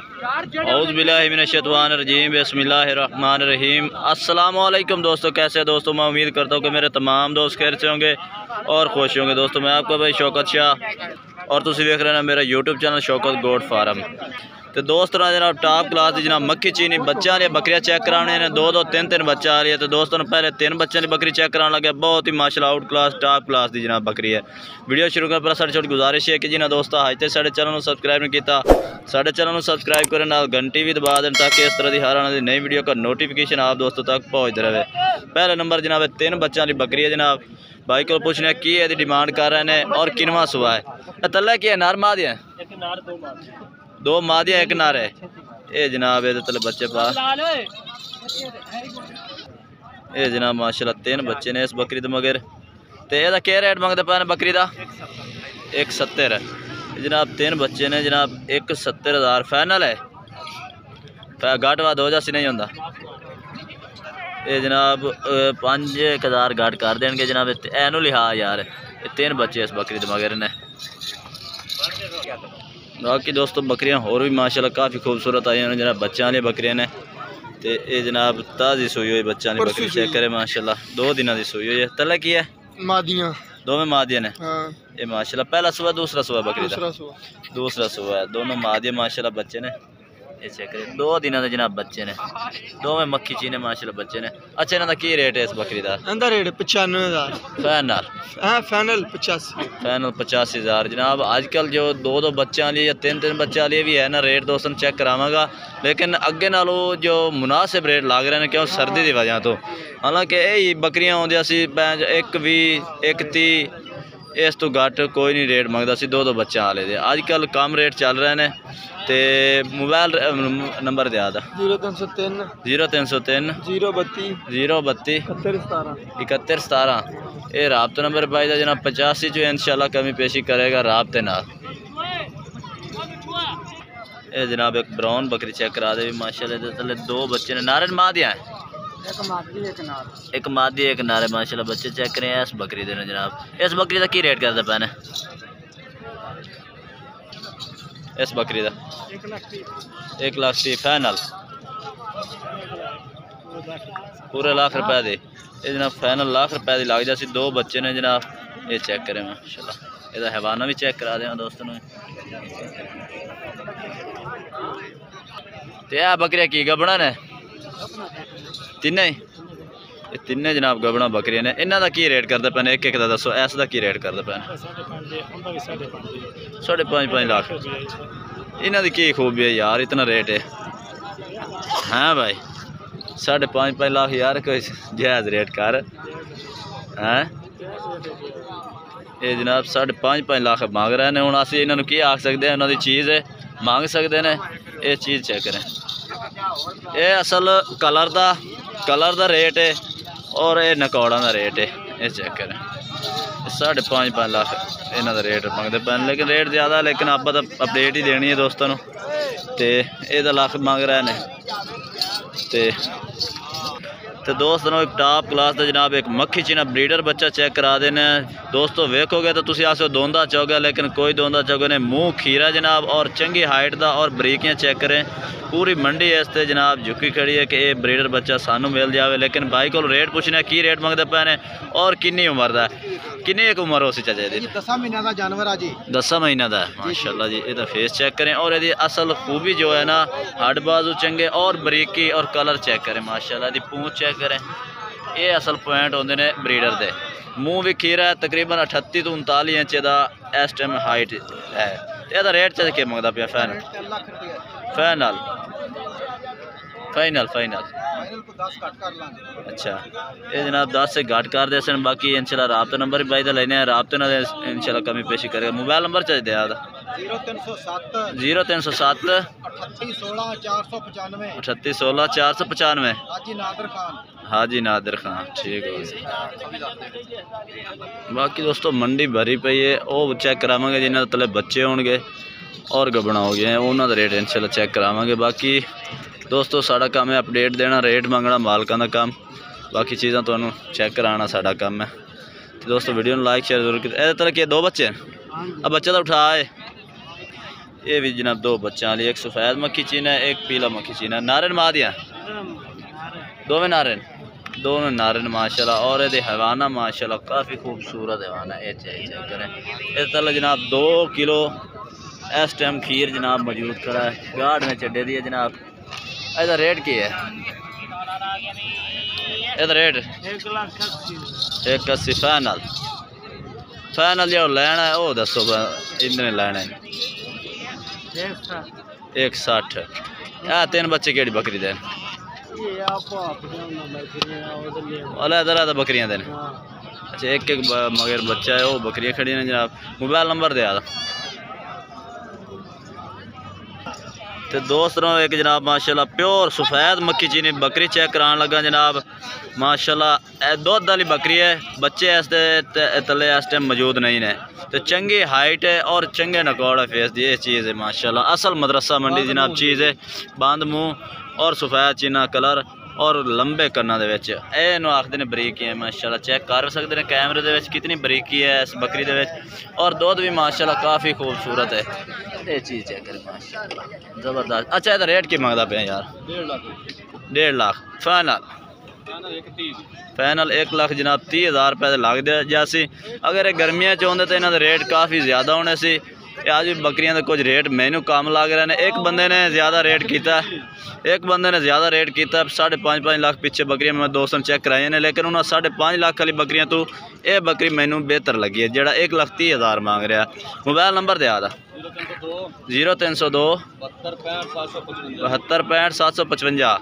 औज़ु बिल्लाहि मिनश्शैतानिर्रजीम बिस्मिल्लाहिर्रहमानिर्रहीम। अस्सलाम वालेकुम दोस्तों, कैसे हैं दोस्तों? मैं उम्मीद करता हूँ कि मेरे तमाम दोस्त खैर से होंगे और खुश होंगे। दोस्तों मैं आपका भाई शौकत शाह और तुम देख रहे हैं मेरा YouTube channel Shaukat goat farm. तो दोस्त जनाब टॉप क्लास की जनाब मक्खी चीनी बच्चा वाली बकरियाँ चेक कराने ने, दो तीन बच्चा आ रही है। तो दोस्तों ने पहले 3 बच्चों की बकरी चेक कराने लगे। बहुत ही माशाल्लाह आउट क्लास टॉप क्लास की जनाब बकरी है। वीडियो शुरू करने पर साड़ी छोटी गुजारिश है कि जिन्हें दोस्तों आज तक साढ़े चैनल को सब्सक्राइब नहीं किया, साढ़े चैनल को सब्सक्राइब करें, नाल घंटी भी दबा दें ताकि इस तरह की हर आने नई वीडियो का नोटिफिकेशन आप दोस्तों तक पहुँचते रहे। पहले नंबर जनाब 3 बच्चों की बकरी है। जनाब भाई को पूछने की है डिमांड कर रहे हैं और किनवा सुबह है तला की है? नार मादी है, 2 मादिया 1 नार है। ये जनाब ये तले बच्चे पास ये जनाब माशाल्लाह 3 बच्चे ने इस बकरी तो मगर। तो यह क्या रेट मंगते पे बकरी का? 170 है जनाब। 3 बच्चे ने जनाब 170,000 फाइनल है। घट वाद हो जासी नहीं होंगे। ये जनाब 5,000 घट कर देंगे जनाब। एनू लिहा यार, ये 3 बच्चे इस बकरी के मगर ने। बाकी दोस्तों बकरियां होर भी माशाल्लाह काफ़ी खूबसूरत आई हैं जनाब। बच्चा वाली बकरियां ने तो ये जनाब ताज़ी सूई हुई बच्चा वाली बकरी चेक करे माशाल्लाह 2 दिन की सूई हुई है। तला की है? मादियां, 2 मादियां ने। ये माशाल्लाह पहला सुबह दूसरा सुबह बकरी का दूसरा सुबह है। दोनों मादियां माशाल्लाह बच्चे ने। ये चेक करे 2 दिन के जनाब बच्चे ने, 2 में मक्खी चीने माशाल्लाह बच्चे ने। अच्छा इन्हों का की रेट है इस बकरी का? इनका रेट 95,000 फाइनल। फाइनल 85, फाइनल 85,000 जनाब। आजकल जो 2 बच्चों वाली या 3 बच्चों वाली भी है ना, रेट दोस्तों चेक करावागा, लेकिन अगे नालों जो मुनासिब रेट लग रहे हैं क्यों सर्दी की वजह तो। हालांकि यही बकरियां आउंदियां सी 120 130 इस तो घट कोई नहीं रेट मंगता सी 2 बच्चों वाले दे। अजकल कम रेट चल रहे हैं। तो मोबाइल नंबर दिया था 0303 032 71 17। ये राबता नंबर पाई था जनाब 85 जो इंशाल्लाह कमी पेशी करेगा राबते नाल। ये जनाब एक ब्राउन बकरी चेक करा दे माशाल्लाह। तले 2 बच्चे ने, नारन मादिया है, एक मादी एक नारे माशाल्लाह। बच्चे चेक करें इस बकरी दे जनाब। इस बकरी का की रेट करते पैने? इस बकरी का 1,30,000 फाइनल, पूरे लाख रुपए दे। ये जनाब फाइनल लाख रुपए की लग जाती। 2 बच्चे ने जनाब। ये चेक करें माशाल्लाह। इसका हैवाना भी चेक करा दें दोस्तों ने। तो यह बकरियां की गबड़ा ने? तिने ये 3 जनाब गबड़ा बकरियां ने। इन्हों का की रेट करते पे? एक का दसो। इसका की रेट करते पे? 5.5 लाख। इन्हों की की खूबी है यार, इतना रेट है? हाँ भाई 5.5 लाख यार, कोई जायज़ रेट कर। हैं ये जनाब 5.5 लाख मांग रहे हैं। हूँ असं इन्होंने की आख सकते हैं? उन्होंने चीज़ है मांग सकते हैं। ये चीज़ चेक करें, ये असल कलर का रेट है और ये नकौड़ा का रेट है। ये चेक करें 5.5 लाख इन्हों का रेट मंगते पे, लेकिन रेट ज़्यादा है। लेकिन आप तो अपडेट ही देनी है दोस्तों तो ये लाख मांग रहे हैं। तो दोस्तों एक टॉप क्लास का जनाब एक मक्खी चीना ब्रीडर बच्चा चेक करा देना दोस्तों। वेखोगे तो तुम आसो दोंदा चौगे, लेकिन कोई दोंदा चौगे ने। मुँह खीरा जनाब और चंगी हाइट का और बरीकियाँ चेक करें। पूरी मंडी इस ते जनाब झुकी खड़ी है कि ये ब्रीडर बच्चा सानू मिल जाए। लेकिन भाई को रेट पूछने की रेट मंगते पे ने और किन्नी उम्र का? किन्नी एक उम्र हो सी चाहिए? 10 महीना का जानवर है जी। 10 महीना का माशाल्लाह जी। ये फेस चेक करें और ये असल खूबी जो है ना, हड बाजू चंगे और बरीकी और कलर चेक करें माशाल्लाह। दी पूंछ चेक करें, ये असल पॉइंट होंगे ने ब्रीडर दे। मुँह भी खीरा है, तकरीबन 38 तो 39 इंच का इस टाइम हाइट है। यदा रेट चाहिए क्या मंगता पाया? फाइनल फाइनल फाइनल अच्छा ये जनाब 10 से घट कर दे सन। बाकी इंशाल्लाह राबता नंबर भी भाई का लेने राबते ना इंशाल्लाह कमी पेशी करेगा। मोबाइल नंबर चाहिए दिया 0307 38 16 495 हाजी नादिर खान। ठीक है। बाकी दोस्तों मंडी भरी पई है, वो चेक करावे जिन्होंने तले बच्चे होंगे और गबना हो गए हैं, उन्होंने रेट इंशाल्लाह चेक करावे। बाकी दोस्तों साड़ा काम है अपडेट देना, रेट मंगना मालकों का काम, बाकी चीज़ा तो चेक कराना साड़ा काम है। तो दोस्तों वीडियो लाइक शेयर जरूर करें। तरह के 2 बच्चे अब बच्चे तो उठाए ये भी जनाब दो बच्चा वाली, एक सफ़ेद मक्खी चीना है, एक पीला मक्खी चीना है। नारन माँ दिया दोवें नारन माशाल्लाह। और ये हैवाना माशाल्लाह काफ़ी खूबसूरत हैवाना है। चेक करें इस तरह जनाब 2 किलो इस टाइम खीर जनाब मौजूद खड़ा है गार्ड में चड्डे दी है जनाब। इसका रेट की है? इसका रेट 180 फाइनल जो लेना है वो दसो इतने लेना है 160। 3 बच्चे केड़ी बकरी देन अलग बकरियां देन। अच्छा एक मगर बच्चा है वो बकरियां खड़ी ने जनाब। मोबाइल नंबर दे तो दोस्तों एक जनाब माशाल्लाह प्योर सफ़ेद मक्खी चीनी बकरी चेक कराने लगा जनाब माशाल्लाह। दुध वाली बकरी है, बच्चे इस तले इस टाइम मौजूद नहीं ने। तो चंगी हाइट है और चंगे नकौड़ है फेस दी, ये चीज़ है माशाल्लाह। असल मदरसा मंडी जनाब चीज़ है, बंद मुँह और सफ़ेद चीना कलर और लंबे कन्ना दे विच इहनूं आखदे ने बरीकी है माशाल्लाह। चेक कर सकते हैं कैमरे दे विच कितनी बरीकी है इस बकरी दे विच। और दुध भी माशाल्लाह काफ़ी खूबसूरत है। ये चीज़ चेक करें माशाल्लाह ज़बरदस्त। अच्छा इसका रेट की मंगदा पे यार? 1.5 लाख फाइनल 1 लाख जनाब 30,000 रुपये लग दे जैसी। अगर ये गर्मियाँ च होंदे तो इन्होंने रेट काफ़ी ज़्यादा होने सी। आज भी बकरियां के कुछ रेट मैनू कम लग रहे हैं। एक बंदे ने ज़्यादा रेट किया 5.5 लाख पीछे बकरियां मैं दोस्तों चेक कराई ने, लेकिन उन्होंने 5.5 लाख वाली बकरियां तो ये बकरी मैनू बेहतर लगी है जोड़ा 1,30,000 मांग रहा। मोबाइल नंबर दे 0302 72 65 755।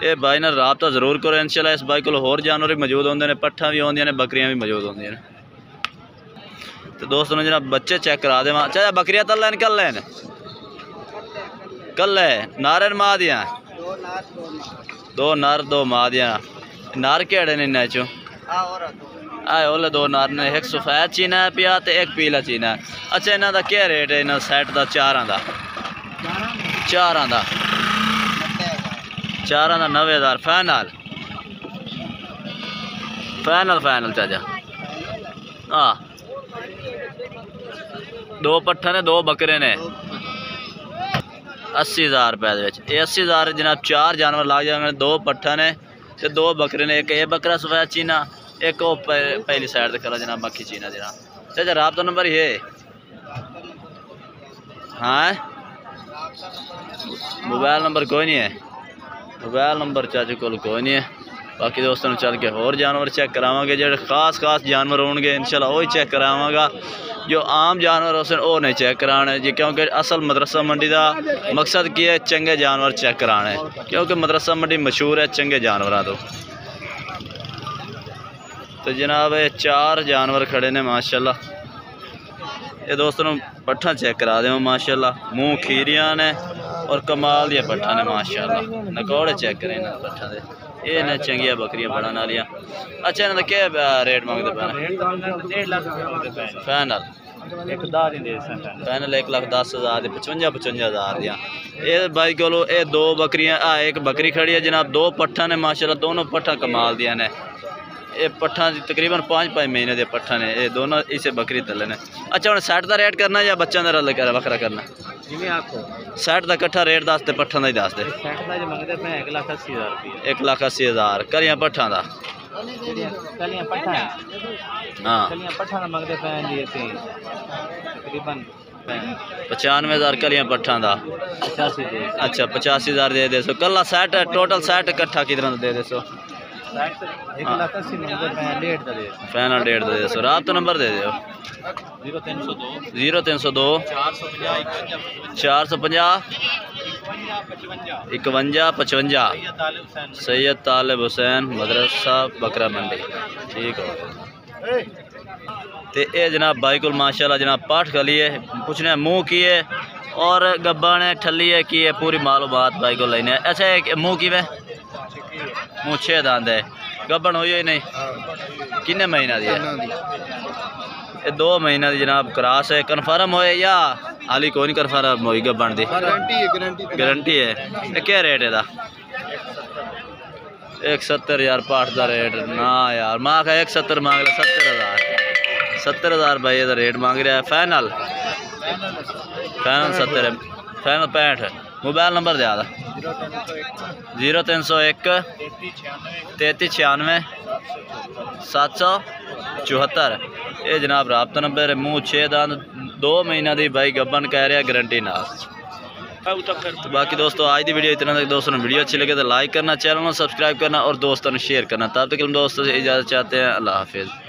ये भाई ने रबता जरूर करो इंशाल्लाह। इस भाई को होर जानवर भी मौजूद होंगे ने, पट्ठा भी होंगे ने, बकरियां भी मौजूद होंगे ने। तो दोस्तों ने जनाब बच्चे चेक करा दे। चाहे बकरियां तल लैन कल लैन कल है नारन माँ दियाँ 2 नर 2 माँ दियाँ। नर केड़े ने इन्हें चो? आए ओले 2 नर ने, एक सफ़ेद चीना है पिया तो एक पीला चीना है। अच्छा इन्हों का क्या रेट है इन्होंने सैट का? चारां का 90,000 फाइनल चाचा। हाँ 2 पट्ठा ने 2 बकरे ने 80,000 रुपये। ये 80,000 जनाब 4 जानवर लग जाएंगे। 2 पट्ठा ने तो 2 बकरे ने, एक ये बकरा सफ़ेद चीना, एक वो पहली साइड से खड़ा जनाब मक्खी चीना जनाब। चाचा राबता नंबर ये? हाँ मोबाइल नंबर कोई नहीं है? मोबाइल नंबर चाचू को कोई नहीं है। बाकी दोस्तों ने चल के होर जानवर चेक करावांगे, जो खास जानवर होंगे इंशाल्लाह वही चेक करावांगा। जो आम जानवर उस वो नहीं चेक कराने जी, क्योंकि असल मदरसा मंडी का मकसद की है चंगे जानवर चेक कराने, क्योंकि मदरसा मंडी मशहूर है चंगे जानवरों तो जनाब ये 4 जानवर खड़े ने माशाल्लाह। ये दोस्तों पट्ठा चेक करा दे माशाल्लाह। मुँह खीरियां ने और कमाल दिया पट्ठा ने माशाल्लाह। नकौड़े चेक करें इन्होंने पट्ठा दे, ये ने चंगिया बकरियां बढ़ाने वालियां। अच्छा इन्होंने क्या रेट मांगते पे? फाइनल 1,10,000 55,000 दियाँ। ये भाई को ये 2 बकरियां एक बकरी खड़ी है जनाब। 2 पट्ठा ने माशाल्लाह, दोनों पट्ठा कमाल दिया ने। ये पट्ठा तकरीबन 5-5 महीने के पट्ठा ने, ये दोनों इसे बकरी तले ने। अच्छा हम सैट का रेट करना या बच्चों का रल कर वखरा करना? सैट का कट्ठा रेट दस दे, पट्ठा का ही दस दे। 1,80,000 करिया पट्ठा का। हाँ 95,000 कलियां पट्ठा का। अच्छा 85,000 दे दे सो कला सैट टोटल सैट कट्ठा कितना दे दे सो? फाइनल 1.5 दे सो। रात नंबर दे दो 0302 450 5155। सैयद तालिब हुसैन मदरसा बकरा मंडी। ठीक हो तो ये जनाब भाई को माशाल्लाह जनाब पाठ खली है, पूछने मुँह की है और गब्बा ने ठली है की है, पूरी मालूमात भाई को लेने। अच्छा मुँह की है? मुँह 6 दांत है, गब्बन हुई ही नहीं। किन्ने महीना दी है? ये 2 महीना दी जनाब क्रॉस है। कन्फर्म होए या हाली कोई नहीं कन्फर्म हुई गब्बन दी? गारंटी है। ये क्या रेट है? 170,000 पाठ का रेट ना यार, माँ का 170 मांग रहा। 70,000 भाई ये रेट मांग रहा है। फाइनल फाइनल 70 है, फाइनल 65 है। मोबाइल नंबर दिया 0301 3396 774। ये जनाब राबता नंबर है। मूँह 6 दांत 2 महीना दी भाई गब्बन कह रहा गारंटी ना। तो बाकी दोस्तों आज की वीडियो इतना तक। दोस्तों वीडियो अच्छी लगे तो लाइक करना, चैनल को सब्सक्राइब करना और दोस्तों को शेयर करना। तब तक हम दोस्तों से इजाज़त चाहते हैं। अल्लाह हाफिज़।